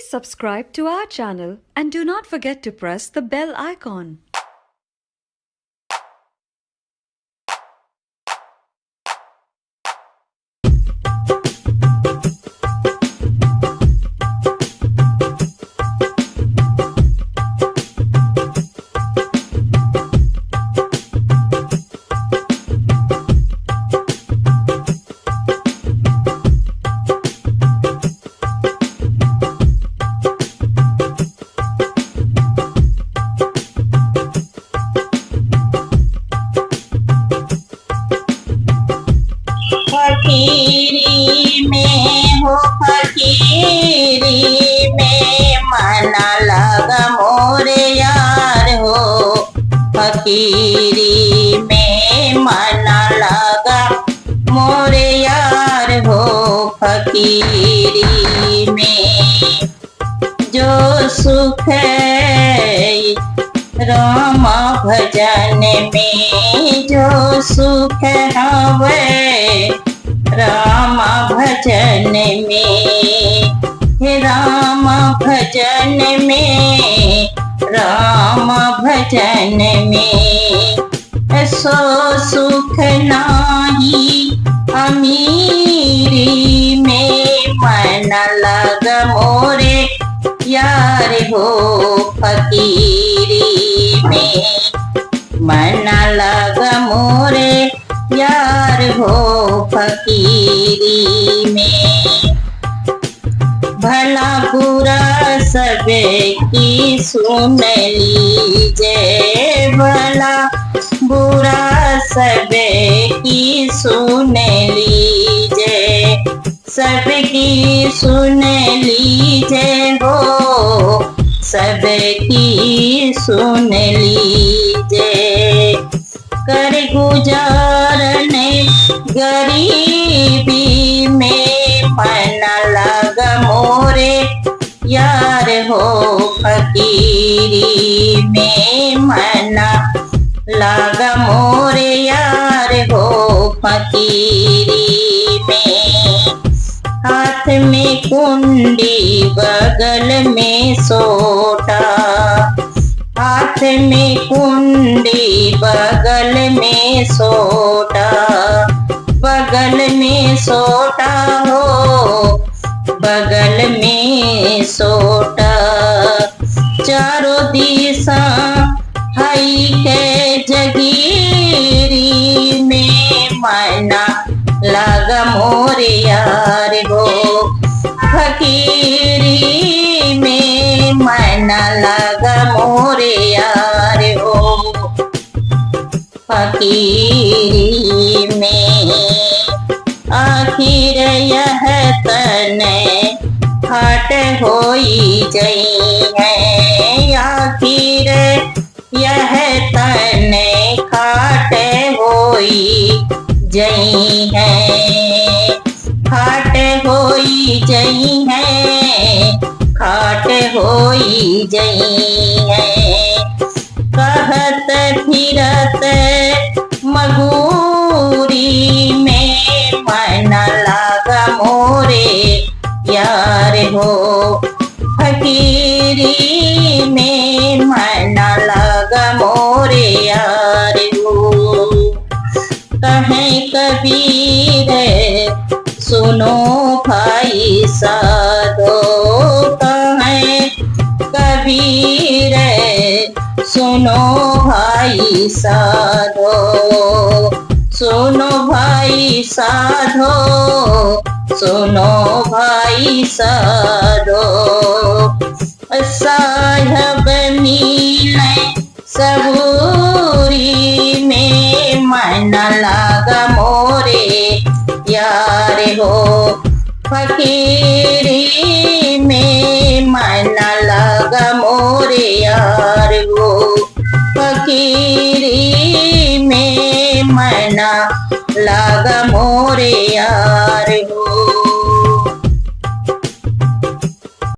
subscribe to our channel and do not forget to press the bell icon. फकीरी में हो फकीरी में मना लगा मोरे यार हो फकीरी में मना लगा मोरे यार हो फकीरी में जो सुख है राम भजन में जो सुख हवे राम भजन में राम भजन में राम भजन में सो सुख नाही अमीरी में मन लग मोरे यार हो फकीरी में मन लग मोरे यार हो फकीरी में भला बुरा सब की सुन लीजिए भला बुरा सब की सुन लीजिए सबकी सुन लीजिए हो सबकी सुन लीजिए कर गुजारने गरीबी में मन लग मोरे यार हो फकीरी में मन लग मोरे यार हो फकीरी में हाथ में कुंडी बगल में सोटा हाथ में कुंडी बगल में सोटा बगल में सोटा हो बगल में सोटा चारों दिशा हई के जगीरी में मना लगा मोरे यार हो फकीरी में मना लगा मोरे यार हो फकीरी में आखिर यह तन हट होई जई है आखिर यह तन खाट होई जई है खाट होई जई है खाट होई जई है कहत फिरत मगूरी में मन लगा मोरे यार हो फकीरी में मन लगा मोरे यार हो कहें कबीर सुनो भाई साधो कहें कबीर सुनो भाई साधो सुनो भाई साधो सुनो भाई साधो साहब मिले सबूरी में मन लगा मोरे यार हो फकीरी में मन लगा मोरे यार हो फकीरी में मन लगा मोरे यार